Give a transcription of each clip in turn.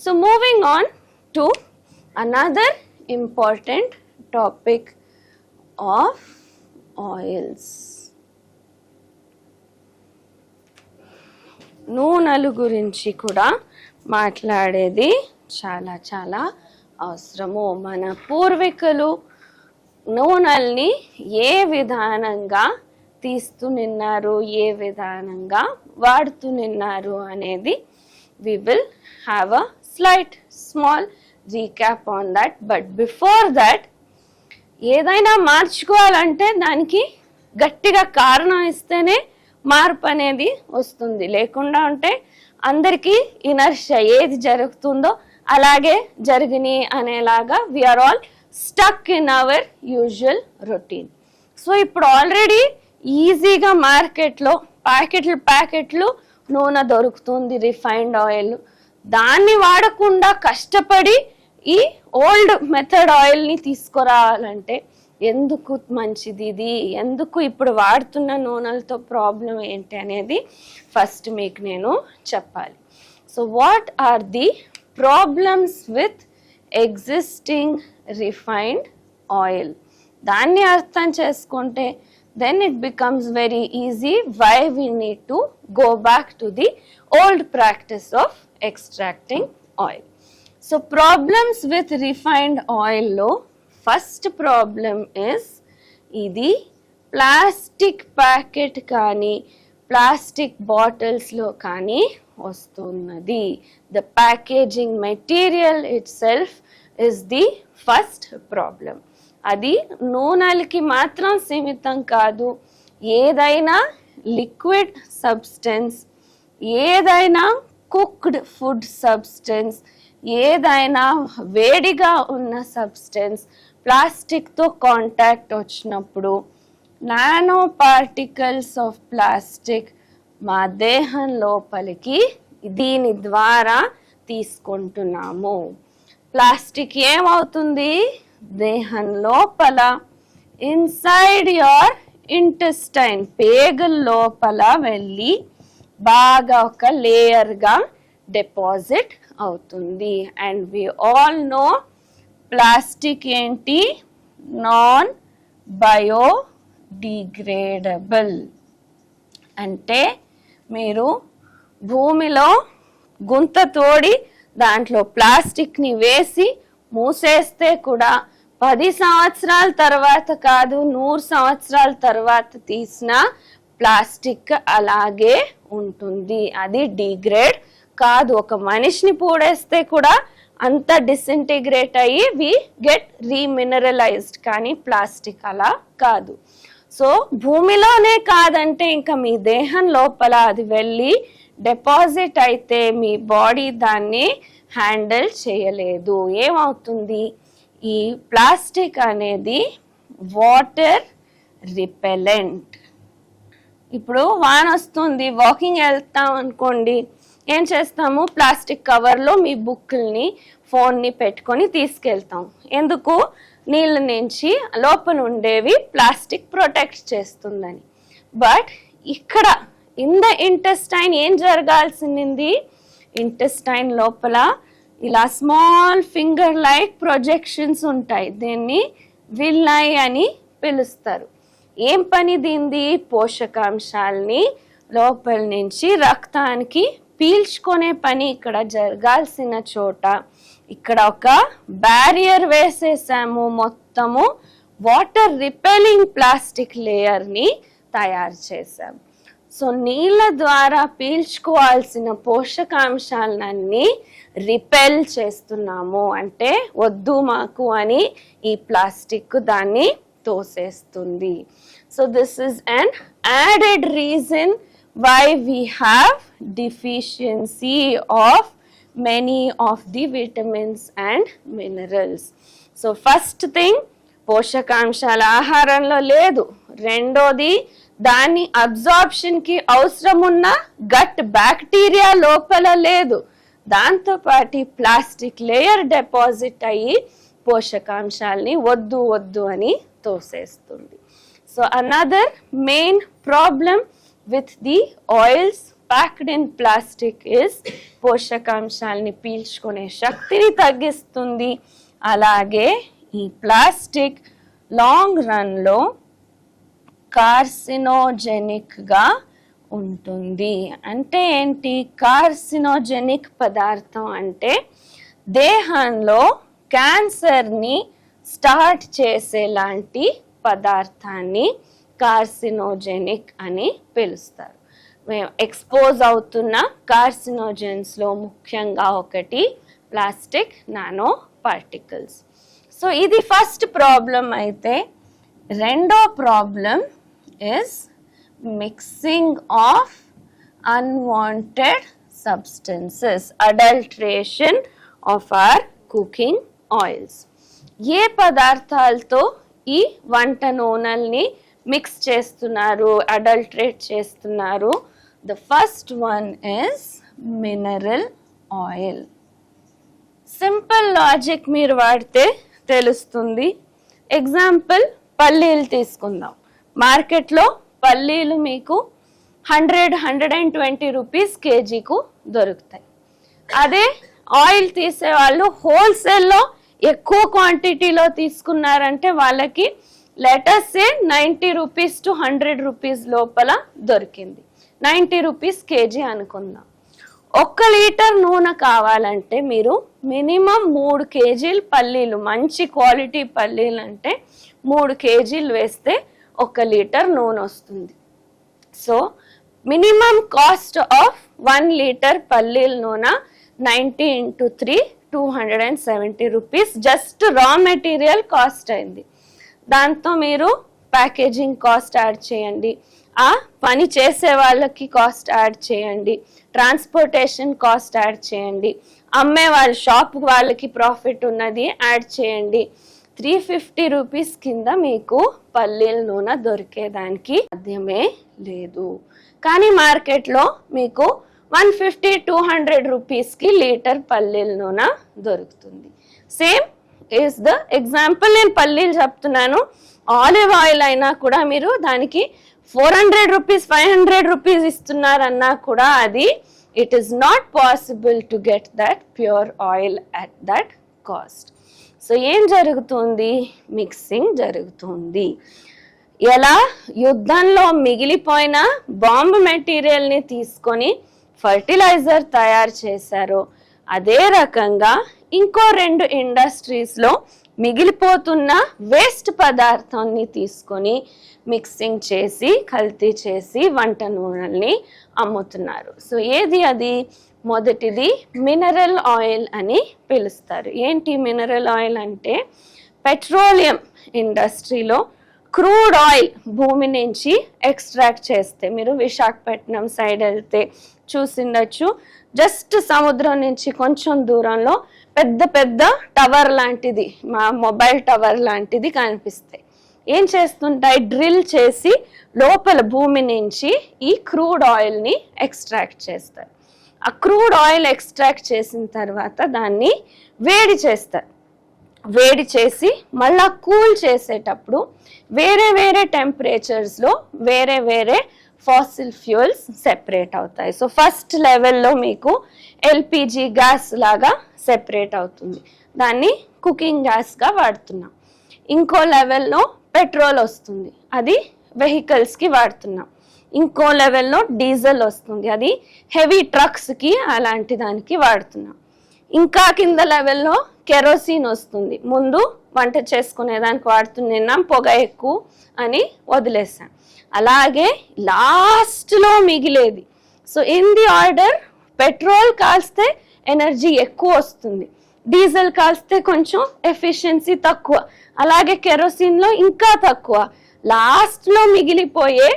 So moving on to another important topic of oils. నూనెలు గురించి కూడా మాట్లాడేది చాలా చాలా అవసరము. మన పూర్వీకులు నూనెల్ని ఏ విధానంగా తీస్తున్నారు, ఏ విధానంగా వాడుతున్నారు అనేది we will have a slight small recap on that. But before that, ఏదైనా మార్చుకోవాలంటే దానికి గట్టిగా కారణం ఇస్తేనే మార్పు అనేది వస్తుంది. లేకుండా ఉంటే అందరికీ ఇనర్షియా ఏది జరుగుతుందో అలాగే జరిగినాయి అనేలాగా we are all stuck in our usual routine. So ఇప్పుడు ఆల్రెడీ ఈజీగా మార్కెట్లో ప్యాకెట్లు నూనె దొరుకుతుంది, రిఫైన్డ్ ఆయిల్. దాన్ని వాడకుండా కష్టపడి ఈ ఓల్డ్ మెథడ్ ఆయిల్ని తీసుకురావాలంటే ఎందుకు మంచిది ఇది, ఎందుకు ఇప్పుడు వాడుతున్న నూనెలతో ప్రాబ్లం ఏంటి అనేది ఫస్ట్ మీకు నేను చెప్పాలి. So what are the problems with existing refined oil? దాన్ని అర్థం చేసుకుంటే then it becomes very easy why we need to go back to the old practice of extracting oil. So problems with refined oil lo first problem is idi plastic packet kani plastic bottles lo kani vastunnadi. The packaging material itself is the first problem. అది నూనెలకి మాత్రం సీమితం కాదు. ఏదైనా liquid substance, ఏదైనా cooked food substance, ఏదైనా వేడిగా ఉన్న substance ప్లాస్టిక్తో contact వచ్చినప్పుడు nano particles of plastic మా దేహం లోపలికి దీని ద్వారా తీసుకుంటున్నాము. ప్లాస్టిక్ ఏమవుతుంది? దేహం లోపల ఇన్సైడ్ యువర్ ఇంటెస్టైన్ పేగుల లోపల వెళ్ళి బాగా ఒక లేయర్గా డిపాజిట్ అవుతుంది. And we all know plastic ఏంటి? Non biodegradable. అంటే మీరు భూమిలో గుంత తోడి దాంట్లో ప్లాస్టిక్ని వేసి మూసేస్తే కూడా 10 సంవత్సరాల తర్వాత కాదు 100 సంవత్సరాల తర్వాత తీసిన ప్లాస్టిక్ అలాగే ఉంటుంది. అది డిగ్రేడ్ కాదు. ఒక మనిషిని పూడేస్తే కూడా అంత డిసింటిగ్రేట్ అయ్యి వి గెట్ రీమినరలైజ్డ్. కానీ ప్లాస్టిక్ అలా కాదు. సో భూమిలోనే కాదంటే ఇంకా మీ దేహం లోపల అది వెళ్ళి డిపాజిట్ అయితే మీ బాడీ దాన్ని హ్యాండిల్ చేయలేదు. ఏమవుతుంది? ఈ ప్లాస్టిక్ అనేది వాటర్ రిపెలెంట్. ఇప్పుడు వాన వస్తుంది, వాకింగ్ వెళ్తాం అనుకోండి, ఏం చేస్తాము? ప్లాస్టిక్ కవర్లో మీ బుక్కుల్ని ఫోన్ని పెట్టుకొని తీసుకెళ్తాం. ఎందుకు? నీళ్ళ నుంచి లోపల ఉండేవి ప్లాస్టిక్ ప్రొటెక్ట్ చేస్తుందని. బట్ ఇక్కడ ఇన్ ద ఇంటెస్టైన్ ఏం జరగాల్సింది? ఇంటెస్టైన్ లోపల ఇలా స్మాల్ ఫింగర్ లైక్ ప్రొజెక్షన్స్ ఉంటాయి. దీన్ని విల్లై అని పిలుస్తారు. ఏం పని దీనిది? పోషకాంశాలని లోపల నుంచి రక్తానికి పీల్చుకునే పని ఇక్కడ జరగాల్సిన చోట ఇక్కడ ఒక బ్యారియర్ వేసేసాము. మొత్తము వాటర్ రిపెలింగ్ ప్లాస్టిక్ లేయర్ని తయారు చేసాము. సో నీళ్ళ ద్వారా పీల్చుకోవాల్సిన పోషకాంశాలన్నీ రిపెల్ చేస్తున్నాము. అంటే వద్దు మాకు అని ఈ ప్లాస్టిక్ దాన్ని తోసేస్తుంది. So this is an added reason why we have deficiency of many of the vitamins and minerals. So first thing, పోషకాంశాల ఆహారంలో లేదు. రెండోది, దాని అబ్జార్ప్షన్ కి అవసరం ఉన్న గట్ బ్యాక్టీరియా లోపల లేదు. దాంతో పాటు ప్లాస్టిక్ లేయర్ డిపాజిట్ అయ్యి పోషకాంశాలని వద్దు వద్దు అని తోసేస్తుంది. So another main problem with the oils packed in plastic is పోషకాంశాలని పీల్చుకునే శక్తిని తగ్గిస్తుంది. అలాగే ఈ ప్లాస్టిక్ లాంగ్ రన్లో కార్సినోజెనిక్గా ఉంటుంది. అంటే ఏంటి కార్సినోజెనిక్ పదార్థం అంటే దేహంలో క్యాన్సర్ని స్టార్ట్ చేసేలాంటి పదార్థాన్ని కార్సినోజెనిక్ అని పిలుస్తారు. మేము ఎక్స్పోజ్ అవుతున్న కార్సినోజెన్స్లో ముఖ్యంగా ఒకటి ప్లాస్టిక్ నానో పార్టికల్స్. సో ఇది ఫస్ట్ ప్రాబ్లం. అయితే రెండో problem is mixing of unwanted substances, adulteration of our cooking oils. ఏ పదార్థాలతో ఈ వంట నూనెల్ని మిక్స్ చేస్తున్నారు, అడల్ట్రేట్ చేస్తున్నారు? The first one is mineral oil. Simple logic మీరు వాడితే తెలుస్తుంది. ఎగ్జాంపుల్ పల్లీలు తీసుకుందాం. మార్కెట్లో పల్లీలు మీకు 100-120 రూపీస్ కేజీకు దొరుకుతాయి. అదే ఆయిల్ తీసేవాళ్ళు హోల్సేల్లో ఎక్కువ క్వాంటిటీలో తీసుకున్నారంటే వాళ్ళకి letters say 90 rupees to 100 rupees లోపల దొరికింది. 90 రూపీస్ కేజీ అనుకుందాం. 1 లీటర్ నూనె కావాలంటే మీరు మినిమం 3 కేజీలు పల్లీలు, మంచి క్వాలిటీ పల్లీలు అంటే 3 కేజీలు వేస్తే 1 లీటర్ నూనె వస్తుంది. So minimum cost of 1 litre పల్లీల నూనె 90 into 3 270 rupees just raw material cost అయింది. దాంతో మీరు ప్యాకేజింగ్ కాస్ట్ యాడ్ చేయండి, ఆ పని చేసే వాళ్ళకి కాస్ట్ యాడ్ చేయండి, ట్రాన్స్పోర్టేషన్ కాస్ట్ యాడ్ చేయండి, అమ్మే వాళ్ళ షాప్ వాళ్ళకి ప్రాఫిట్ ఉన్నది యాడ్ చేయండి. 350 రూపీస్ కింద మీకు పల్లీల నూనె దొరికేదానికి సాధ్యమే లేదు. కానీ మార్కెట్లో మీకు 150-200 రూపీస్కి లీటర్ పల్లీల నూనె దొరుకుతుంది. Same is the example. నేను పల్లీలు చెప్తున్నాను. ఆలివ్ ఆయిల్ అయినా కూడా మీరు దానికి 400 రూపీస్ 500 రూపీస్ ఇస్తున్నారన్నా కూడా అది it is not possible to get that pure oil at that cost. So ఏం జరుగుతుంది? మిక్సింగ్ జరుగుతుంది. ఎలా యుద్ధంలో మిగిలిపోయిన బాంబు మెటీరియల్ని తీసుకొని ఫర్టిలైజర్ తయారు చేశారో అదే రకంగా ఇంకో 2 ఇండస్ట్రీస్లో మిగిలిపోతున్న వేస్ట్ పదార్థాన్ని తీసుకొని మిక్సింగ్ చేసి కల్తీ చేసి వంట నూనెల్ని అమ్ముతున్నారు. సో ఏది అది? మొదటిది మినరల్ ఆయిల్ అని పిలుస్తారు. ఏంటి మినరల్ ఆయిల్ అంటే పెట్రోలియం ఇండస్ట్రీలో క్రూడ్ ఆయిల్ భూమి నుంచి ఎక్స్ట్రాక్ట్ చేస్తే, మీరు విశాఖపట్నం సైడ్ వెళ్తే చూసిండొచ్చు, జస్ట్ సముద్రం నుంచి కొంచెం దూరంలో పెద్ద పెద్ద టవర్ లాంటిది, మా మొబైల్ టవర్ లాంటిది కనిపిస్తాయి. ఏం చేస్తుంటాయి? డ్రిల్ చేసి లోపల భూమి నుంచి ఈ క్రూడ్ ఆయిల్ని ఎక్స్ట్రాక్ట్ చేస్తారు. ఆ క్రూడ్ ఆయిల్ ఎక్స్ట్రాక్ట్ చేసిన తర్వాత దాన్ని వేడి చేస్తారు. వేడి చేసి మళ్ళా కూల్ చేసేటప్పుడు వేరే వేరే టెంపరేచర్స్లో వేరే వేరే ఫాసిల్ ఫ్యూయల్స్ సెపరేట్ అవుతాయి. సో ఫస్ట్ లెవెల్లో మీకు ఎల్పిజి గ్యాస్ లాగా సెపరేట్ అవుతుంది, దాన్ని కుకింగ్ గ్యాస్గా వాడుతున్నాం. ఇంకో లెవెల్లో పెట్రోల్ వస్తుంది, అది వెహికల్స్కి వాడుతున్నాం. ఇంకో లెవెల్లో డీజిల్ వస్తుంది, అది హెవీ ట్రక్స్కి అలాంటి దానికి వాడుతున్నాం. ఇంకా కింద లెవెల్లో కెరోసిన్ వస్తుంది, ముందు వంట చేసుకునేదానికి వాడుతున్నాం, పొగ ఎక్కువ అని వదిలేసాం. అలాగే లాస్ట్లో మిగిలేది. So in the order petrol కాల్స్తే ఎనర్జీ ఎక్కువ వస్తుంది, డీజిల్ కాల్స్తే కొంచెం ఎఫిషియన్సీ తక్కువ, అలాగే కెరోసిన్లో ఇంకా తక్కువ. లాస్ట్లో మిగిలిపోయే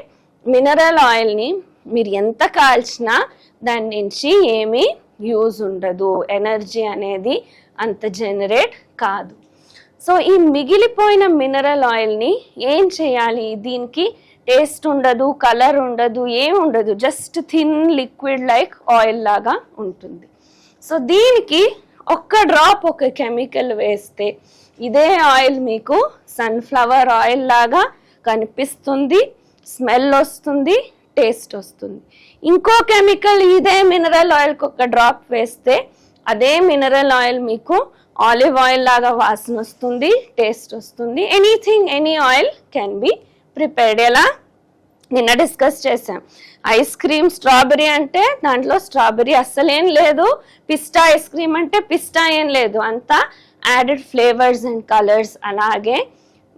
మినరల్ ఆయిల్ని మీరు ఎంత కాల్చినా దాని నుంచి ఏమీ యూజ్ ఉండదు, ఎనర్జీ అనేది అంత జనరేట్ కాదు. సో ఈ మిగిలిపోయిన మినరల్ ఆయిల్ని ఏం చేయాలి? దీనికి టేస్ట్ ఉండదు, కలర్ ఉండదు, ఏం ఉండదు, just thin liquid like oil లాగా ఉంటుంది. సో దీనికి ఒక్క డ్రాప్ ఒక కెమికల్ వేస్తే ఇదే ఆయిల్ మీకు సన్ఫ్లవర్ ఆయిల్ లాగా కనిపిస్తుంది, స్మెల్ వస్తుంది, టేస్ట్ వస్తుంది. ఇంకో కెమికల్ ఇదే మినరల్ ఆయిల్కి ఒక డ్రాప్ వేస్తే అదే మినరల్ ఆయిల్ మీకు ఆలివ్ ఆయిల్ లాగా వాసన వస్తుంది, టేస్ట్ వస్తుంది. Any oil can be prepared. ఎలా నిన్న డిస్కస్ చేసాం, ఐస్ క్రీమ్ స్ట్రాబెరీ అంటే దాంట్లో స్ట్రాబెరీ అస్సలేం లేదు, పిస్టా ఐస్ క్రీమ్ అంటే పిస్టా ఏం లేదు, అంతా యాడెడ్ ఫ్లేవర్స్ అండ్ కలర్స్. అలాగే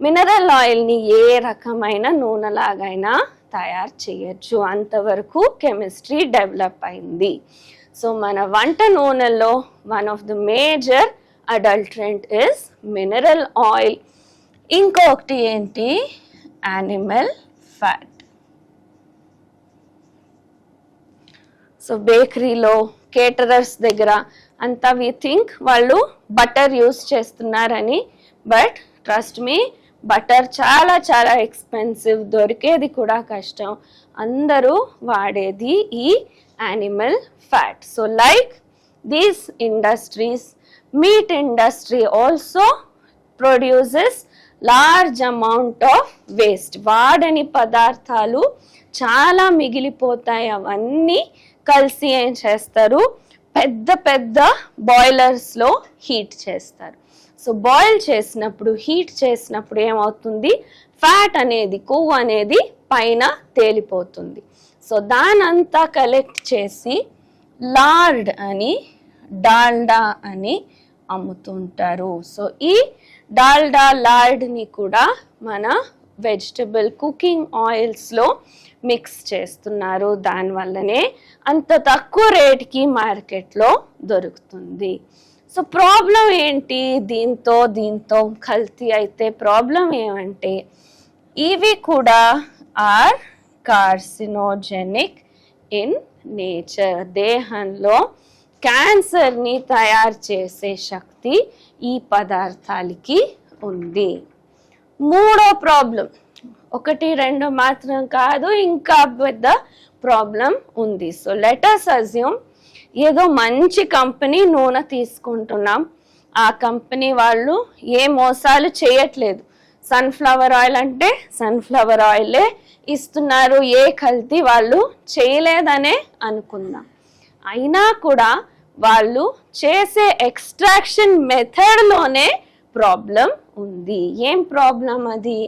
మినరల్ ఆయిల్ని ఏ రకమైన నూనెలాగైనా తయారు చేయొచ్చు, అంతవరకు కెమిస్ట్రీ డెవలప్ అయింది. సో మన వంట నూనెలో one of the major adulterant is mineral oil. ఇంకొకటి ఏంటి, యానిమల్ ఫ్యాట్. సో బేకరీలో కేటరర్స్ దగ్గర అంతా వి థింక్ వాళ్ళు బటర్ యూస్ చేస్తున్నారని, బట్ ట్రస్ట్ మీ బటర్ చాలా చాలా ఎక్స్పెన్సివ్, దొరికేది కూడా కష్టం. అందరూ వాడేది ఈ animal fat. So like these industries, meat industry also produces large amount of waste. వాడని పదార్థాలు చాలా మిగిలిపోతాయి. అవన్నీ కలిసి ఏం చేస్తారు, పెద్ద పెద్ద బాయిలర్స్లో హీట్ చేస్తారు. సో బాయిల్ చేసినప్పుడు, హీట్ చేసినప్పుడు ఏమవుతుంది, ఫ్యాట్ అనేది, కొవ్వు అనేది పైన తేలిపోతుంది. సో దానంతా కలెక్ట్ చేసి లార్డ్ అని, డాల్డా అని అమ్ముతుంటారు. సో ఈ డాల్డా, లార్డ్ని కూడా మన వెజిటబుల్ కుకింగ్ ఆయిల్స్లో మిక్స్ చేస్తున్నారు. దానివల్లనే అంత తక్కువ రేట్కి మార్కెట్లో దొరుకుతుంది. సో ప్రాబ్లం ఏంటి, దీంతో కల్తీ అయితే ప్రాబ్లం ఏమంటే ఇవి కూడా ఆర్ కార్సినోజెనిక్ ఇన్ నేచర్. దేహంలో క్యాన్సర్ని తయారు చేసే శక్తి ఈ పదార్థాలకి ఉంది. మూడో ప్రాబ్లం, 1-2 మాత్రం కాదు, ఇంకా పెద్ద ప్రాబ్లం ఉంది. సో లెటస్ అజ్యూమ్ ఏదో మంచి కంపెనీ నూనె తీసుకుంటున్నాం, ఆ కంపెనీ వాళ్ళు ఏ మోసాలు చేయట్లేదు, సన్ఫ్లవర్ ఆయిల్ అంటే సన్ఫ్లవర్ ఆయిలే ఇస్తున్నారు, ఏ కల్తీ వాళ్ళు చేయలేదనే అనుకుందాం. అయినా కూడా వాళ్ళు చేసే ఎక్స్ట్రాక్షన్ మెథడ్లోనే ప్రాబ్లం ఉంది. ఏం ప్రాబ్లం అది,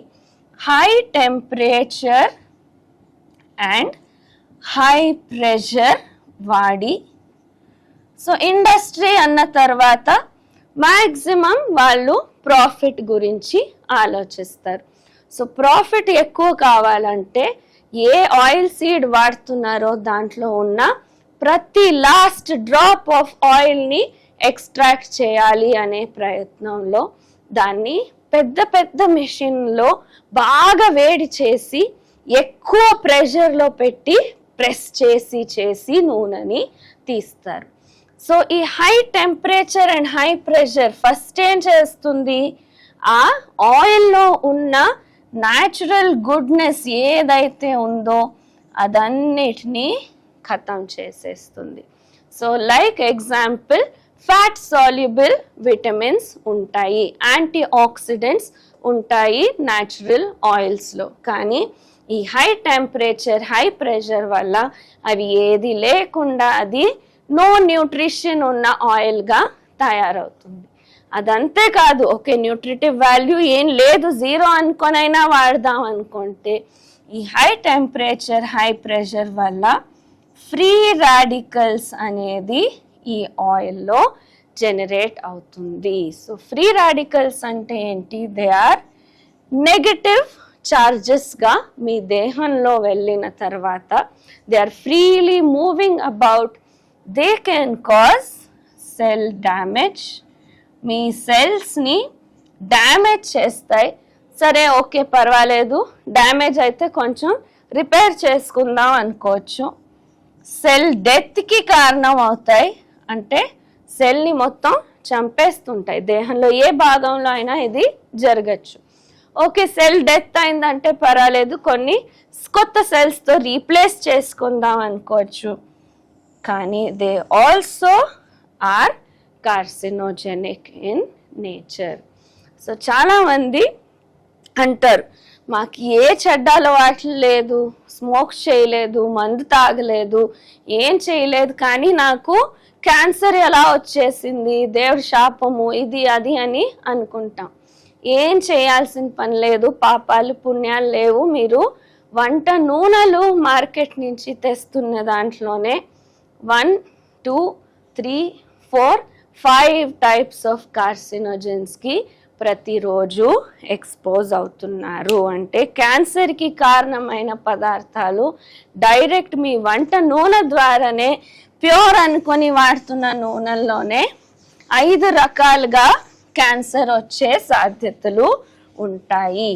high temperature and high pressure వాడి. సో ఇండస్ట్రీ అన్న తర్వాత మ్యాక్సిమం వాళ్ళు ప్రాఫిట్ గురించి ఆలోచిస్తారు. సో ప్రాఫిట్ ఎక్కువ కావాలంటే ఏ ఆయిల్ సీడ్ వాడుతున్నారో దాంట్లో ఉన్న ప్రతి లాస్ట్ డ్రాప్ ఆఫ్ ఆయిల్ని ఎక్స్ట్రాక్ట్ చేయాలి అనే ప్రయత్నంలో దాన్ని పెద్ద పెద్ద మెషిన్లో బాగా వేడి చేసి ఎక్కువ ప్రెషర్లో పెట్టి ప్రెస్ చేసి నూనెని తీస్తారు. సో ఈ high temperature and high pressure first ఏం చేస్తుంది, ఆ ఆయిల్లో ఉన్న న్యాచురల్ గుడ్నెస్ ఏదైతే ఉందో అదన్నిటినీ ఖతం చేసేస్తుంది. So like example, fat soluble vitamins ఉంటాయి, యాంటీ ఆక్సిడెంట్స్ ఉంటాయి న్యాచురల్ ఆయిల్స్లో. కానీ ఈ హై టెంపరేచర్, హై ప్రెషర్ వల్ల అవి ఏది లేకుండా అది నో న్యూట్రిషన్ ఉన్న ఆయిల్గా తయారవుతుంది. అదంతే కాదు, ఓకే న్యూట్రిటివ్ వాల్యూ ఏం లేదు, 0 అనుకొనైనా వాడదాం అనుకుంటే ఈ హై టెంపరేచర్, హై ప్రెషర్ వల్ల ఫ్రీ రాడికల్స్ అనేది ఈ ఆయిల్లో జనరేట్ అవుతుంది. సో ఫ్రీ రాడికల్స్ అంటే ఏంటి, దే ఆర్ నెగటివ్ చార్జెస్గా మీ దేహంలో వెళ్ళిన తర్వాత they are freely moving about. They can cause cell damage, మీ సెల్స్ని డ్యామేజ్ చేస్తాయి. సరే ఓకే పర్వాలేదు, డ్యామేజ్ అయితే కొంచెం రిపేర్ చేసుకుందాం అనుకోవచ్చు. సెల్ డెత్కి కారణం అవుతాయి, అంటే సెల్ని మొత్తం చంపేస్తుంటాయి. దేహంలో ఏ భాగంలో అయినా ఇది జరగచ్చు. ఓకే సెల్ డెత్ అయిందంటే పర్వాలేదు, కొన్ని కొత్త సెల్స్తో రీప్లేస్ చేసుకుందాం అనుకోవచ్చు. కానీ they also are carcinogenic in nature. So చాలామంది అంటారు మాకు ఏ చెడ్డ అలవాట్లు లేదు, స్మోక్ చేయలేదు, మందు తాగలేదు, ఏం చేయలేదు, కానీ నాకు క్యాన్సర్ ఎలా వచ్చేసింది, దేవుడి శాపము, ఇది అది అని అనుకుంటాం. ఏం చేయాల్సిన పని లేదు, పాపాలు పుణ్యాలు లేవు. మీరు వంట నూనెలు మార్కెట్ నుంచి తెస్తున్న దాంట్లోనే 1, 2, 3, 4, 5 టైప్స్ ఆఫ్ కార్సినోజెన్స్కి ప్రతిరోజు ఎక్స్పోజ్ అవుతున్నారు. అంటే క్యాన్సర్కి కారణమైన పదార్థాలు డైరెక్ట్ మీ వంట నూనె ద్వారానే, ప్యూర్ అనుకొని వాడుతున్న నూనెల్లోనే 5 రకాలుగా క్యాన్సర్ వచ్చే సాధ్యతలు ఉంటాయి.